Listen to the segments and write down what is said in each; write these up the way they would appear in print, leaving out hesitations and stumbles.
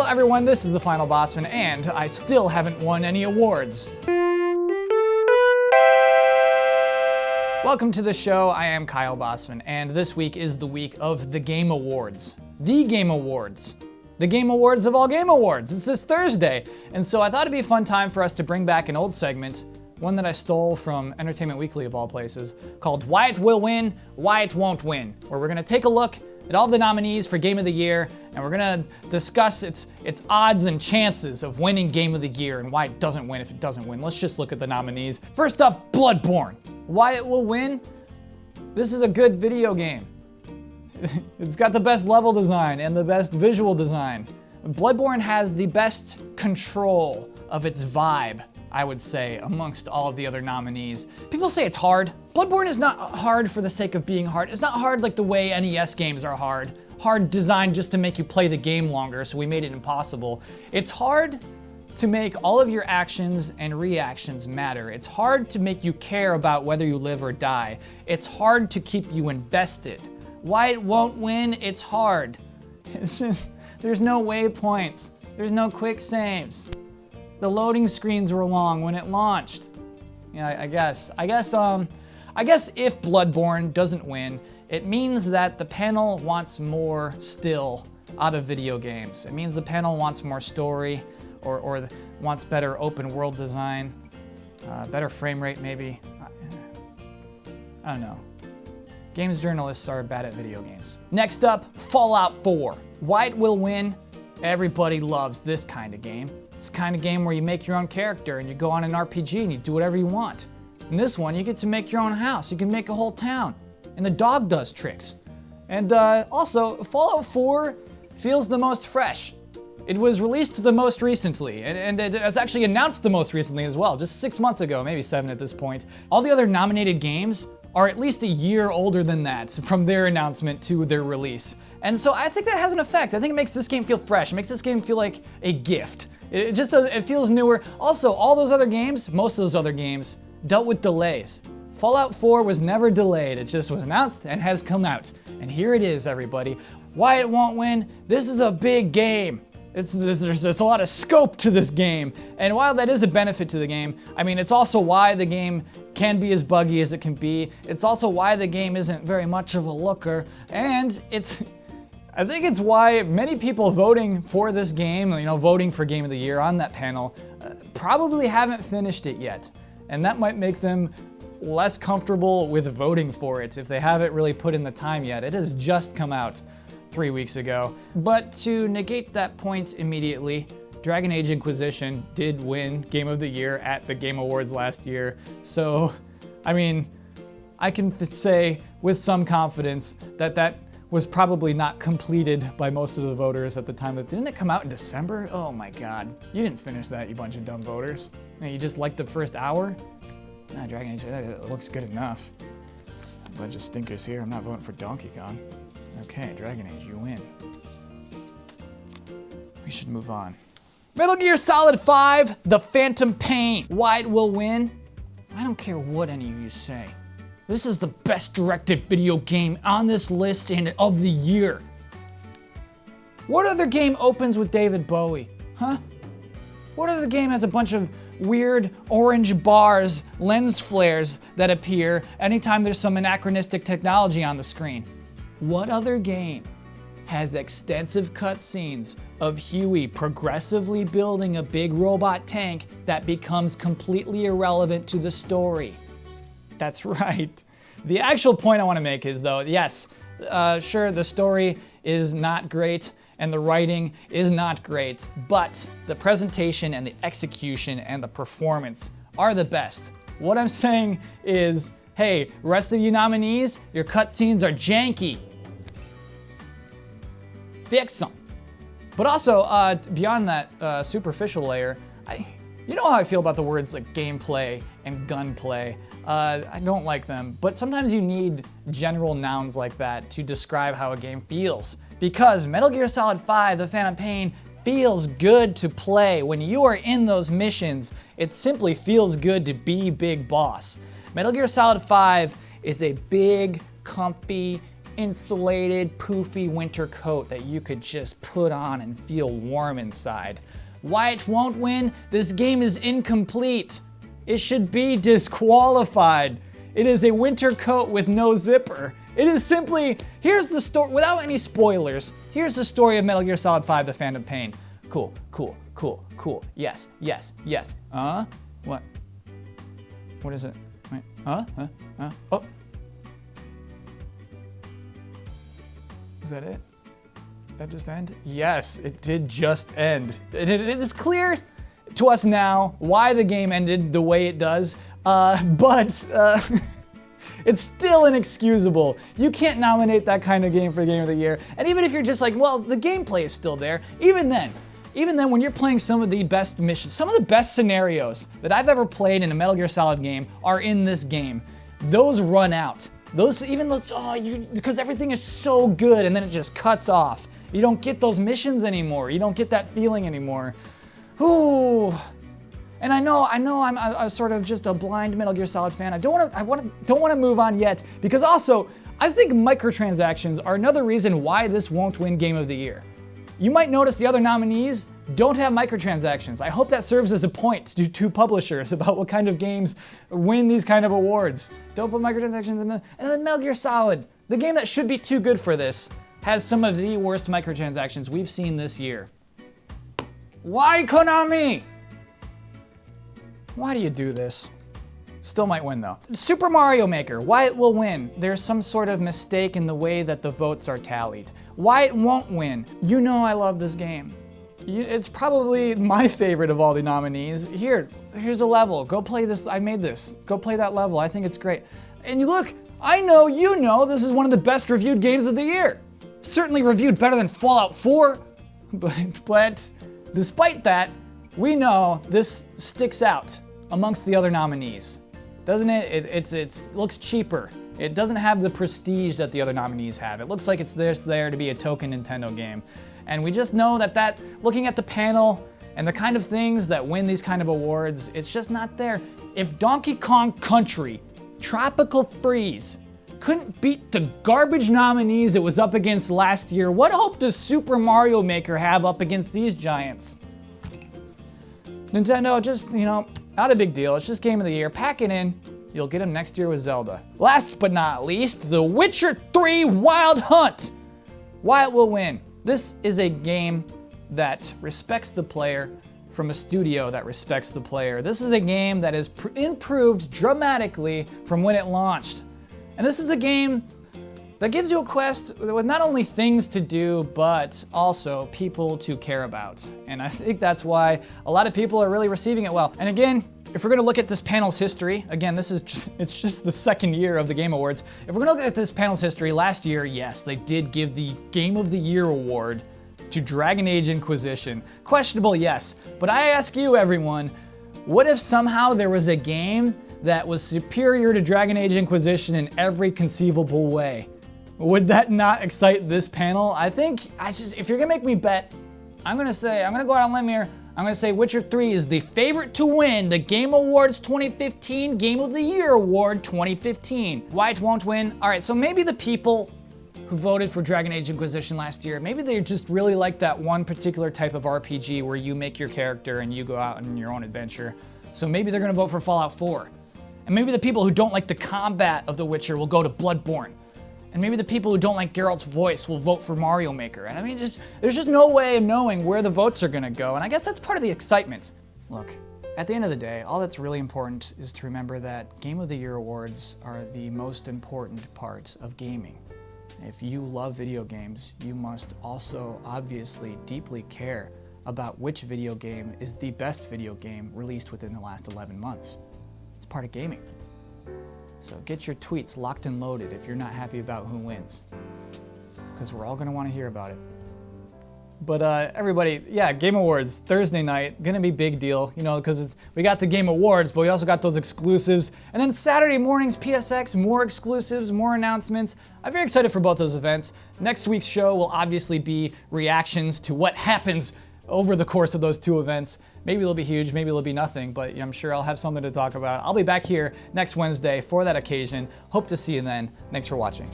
everyone, this is the Final Bosman, and I still haven't won any awards. Welcome to the show. I am Kyle Bosman, and this week is the week of the Game Awards. The Game Awards. The Game Awards of all Game Awards. It's this Thursday, and so I thought it'd be a fun time for us to bring back an old segment, one that I stole from Entertainment Weekly of all places, called Why It Will Win, Why It Won't Win, where we're gonna take a look at all of the nominees for Game of the Year, and we're gonna discuss its odds and chances of winning Game of the Year and why it doesn't win if it doesn't win. Let's just look at the nominees. First up, Bloodborne. Why it will win? This is a good video game. It's got the best level design and the best visual design. Bloodborne has the best control of its vibe, I would say, amongst all of the other nominees. People say it's hard. Bloodborne is not hard for the sake of being hard. It's not hard like the way NES games are hard. Hard designed just to make you play the game longer, so we made it impossible. It's hard to make all of your actions and reactions matter. It's hard to make you care about whether you live or die. It's hard to keep you invested. Why it won't win? It's hard. It's just, there's no waypoints. There's no quick saves. The loading screens were long when it launched. Yeah, I guess if Bloodborne doesn't win, it means that the panel wants more still out of video games. It means the panel wants more story, or wants better open world design, better frame rate maybe. I don't know. Games journalists are bad at video games. Next up, Fallout 4. Why it will win? Everybody loves this kind of game. It's the kind of game where you make your own character and you go on an RPG and you do whatever you want. In this one, you get to make your own house. You can make a whole town. And the dog does tricks. And also, Fallout 4 feels the most fresh. It was released the most recently, and it was actually announced the most recently as well, just 6 months ago, maybe 7 at this point. All the other nominated games are at least a year older than that from their announcement to their release. And so I think that has an effect. I think it makes this game feel fresh. It makes this game feel like a gift. It just does, it feels newer. Also, all those other games, most of those other games, dealt with delays. Fallout 4 was never delayed. It just was announced and has come out. And here it is, everybody. Why it won't win? This is a big game. There's a lot of scope to this game. And while that is a benefit to the game, I mean, it's also why the game can be as buggy as it can be. It's also why the game isn't very much of a looker. And I think it's why many people voting for this game, voting for Game of the Year on that panel, probably haven't finished it yet. And that might make them less comfortable with voting for it if they haven't really put in the time yet. It has just come out 3 weeks ago. But to negate that point immediately, Dragon Age Inquisition did win Game of the Year at the Game Awards last year. So, I mean, I can say with some confidence that was probably not completed by most of the voters at the time. Didn't it come out in December? Oh my God. You didn't finish that, you bunch of dumb voters. You just liked the first hour? Nah, Dragon Age, it looks good enough. A bunch of stinkers here. I'm not voting for Donkey Kong. Okay, Dragon Age, you win. We should move on. Metal Gear Solid 5, The Phantom Pain. Why it will win? I don't care what any of you say. This is the best directed video game on this list and of the year. What other game opens with David Bowie? Huh? What other game has a bunch of weird orange bars, lens flares that appear anytime there's some anachronistic technology on the screen? What other game has extensive cutscenes of Huey progressively building a big robot tank that becomes completely irrelevant to the story? That's right. The actual point I want to make is, though, yes, sure, the story is not great and the writing is not great, but the presentation and the execution and the performance are the best. What I'm saying is, hey, rest of you nominees, your cutscenes are janky. Fix them. But also, beyond that superficial layer, you know how I feel about the words like gameplay and gunplay. I don't like them, but sometimes you need general nouns like that to describe how a game feels. Because Metal Gear Solid 5, The Phantom Pain, feels good to play. When you are in those missions, it simply feels good to be Big Boss. Metal Gear Solid 5 is a big, comfy, insulated, poofy winter coat that you could just put on and feel warm inside. Why it won't win? This game is incomplete. It should be disqualified. It is a winter coat with no zipper. It is simply, here's the story, without any spoilers, here's the story of Metal Gear Solid 5, The Phantom Pain. Cool, cool, cool, cool. Yes, yes, yes. What? What is it? Wait, oh. Is that it? Did that just end? Yes, it did just end. It is clear to us now why the game ended the way it does, but it's still inexcusable. You can't nominate that kind of game for the Game of the Year. And even if you're just like, well, the gameplay is still there, even then when you're playing some of the best missions, some of the best scenarios that I've ever played in a Metal Gear Solid game are in this game. Those run out. Because everything is so good and then it just cuts off. You don't get those missions anymore. You don't get that feeling anymore. Ooh. And I know I'm a sort of just a blind Metal Gear Solid fan. I don't want to move on yet, because also I think microtransactions are another reason why this won't win Game of the Year. You might notice the other nominees don't have microtransactions. I hope that serves as a point to publishers about what kind of games win these kind of awards. Don't put microtransactions in. And then Metal Gear Solid, the game that should be too good for this, has some of the worst microtransactions we've seen this year. Why, Konami? Why do you do this? Still might win though. Super Mario Maker, why it will win. There's some sort of mistake in the way that the votes are tallied. Why it won't win. You know I love this game. It's probably my favorite of all the nominees. Here's a level. Go play this. I made this. Go play that level. I think it's great. And you look, I know you know this is one of the best reviewed games of the year. Certainly reviewed better than Fallout 4. But despite that, we know this sticks out amongst the other nominees. Doesn't it? It looks cheaper. It doesn't have the prestige that the other nominees have. It looks like it's there to be a token Nintendo game. And we just know that looking at the panel and the kind of things that win these kind of awards, it's just not there. If Donkey Kong Country, Tropical Freeze, couldn't beat the garbage nominees it was up against last year, what hope does Super Mario Maker have up against these giants? Nintendo, just, not a big deal. It's just Game of the Year. Pack it in. You'll get them next year with Zelda. Last but not least, The Witcher 3 Wild Hunt. Why it will win. This is a game that respects the player from a studio that respects the player. This is a game that has improved dramatically from when it launched. And this is a game that gives you a quest with not only things to do, but also people to care about. And I think that's why a lot of people are really receiving it well. And again, if we're gonna look at this panel's history, again, it's just the second year of the Game Awards. If we're gonna look at this panel's history, last year, yes, they did give the Game of the Year award to Dragon Age Inquisition. Questionable, yes. But I ask you, everyone, what if somehow there was a game that was superior to Dragon Age Inquisition in every conceivable way? Would that not excite this panel? I think, if you're gonna make me bet, I'm gonna go out on a limb here. I'm gonna say Witcher 3 is the favorite to win the Game Awards 2015 Game of the Year Award 2015. Why it won't win? All right, so maybe the people who voted for Dragon Age Inquisition last year, maybe they just really like that one particular type of RPG where you make your character and you go out on your own adventure. So maybe they're gonna vote for Fallout 4. And maybe the people who don't like the combat of The Witcher will go to Bloodborne. And maybe the people who don't like Geralt's voice will vote for Mario Maker. And I mean, there's just no way of knowing where the votes are gonna go. And I guess that's part of the excitement. Look, at the end of the day, all that's really important is to remember that Game of the Year awards are the most important part of gaming. If you love video games, you must also obviously deeply care about which video game is the best video game released within the last 11 months. It's part of gaming. So get your tweets locked and loaded if you're not happy about who wins, because we're all gonna wanna hear about it. But everybody, yeah, Game Awards, Thursday night, gonna be big deal, because we got the Game Awards, but we also got those exclusives. And then Saturday mornings, PSX, more exclusives, more announcements. I'm very excited for both those events. Next week's show will obviously be reactions to what happens over the course of those two events. Maybe it'll be huge, maybe it'll be nothing, but I'm sure I'll have something to talk about. I'll be back here next Wednesday for that occasion. Hope to see you then. Thanks for watching.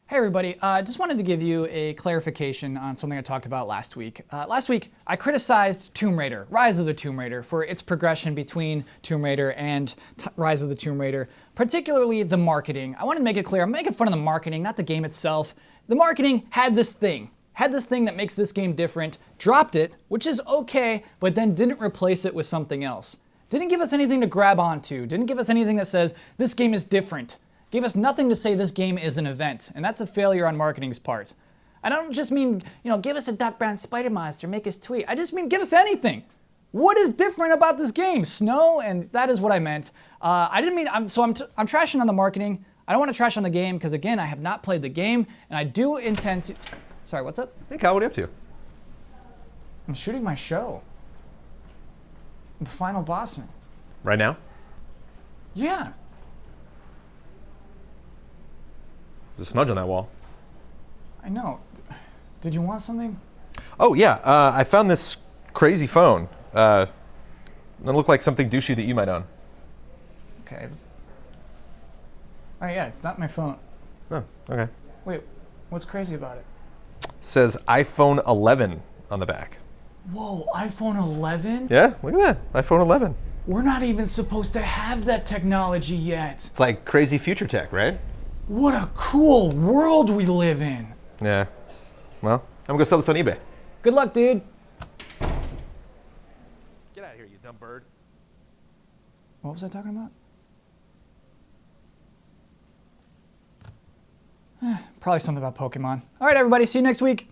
Hey everybody, just wanted to give you a clarification on something I talked about last week. Last week, I criticized Tomb Raider, Rise of the Tomb Raider, for its progression between Tomb Raider and Rise of the Tomb Raider, particularly the marketing. I want to make it clear, I'm making fun of the marketing, not the game itself. The marketing had this thing that makes this game different, dropped it, which is okay, but then didn't replace it with something else. Didn't give us anything to grab onto, didn't give us anything that says, this game is different. Gave us nothing to say this game is an event, and that's a failure on marketing's part. I don't just mean, give us a Doc Brown spider monster, make us tweet. I just mean give us anything. What is different about this game? Snow, and that is what I meant. I didn't mean, I'm trashing on the marketing. I don't want to trash on the game, because again, I have not played the game, and I do intend to, sorry, what's up? Hey Kyle, what are you up to? I'm shooting my show. The final Bosman. Right now? Yeah. There's a smudge on that wall. I know. Did you want something? Oh yeah, I found this crazy phone. It looked like something douchey that you might own. Okay. Oh yeah, it's not my phone. Oh, okay. Wait, what's crazy about it? It says iPhone 11 on the back. Whoa, iPhone 11? Yeah, look at that, iPhone 11. We're not even supposed to have that technology yet. It's like crazy future tech, right? What a cool world we live in. Yeah. Well, I'm gonna sell this on eBay. Good luck, dude. Get out of here, you dumb bird. What was I talking about? Probably something about Pokemon. All right, everybody, see you next week.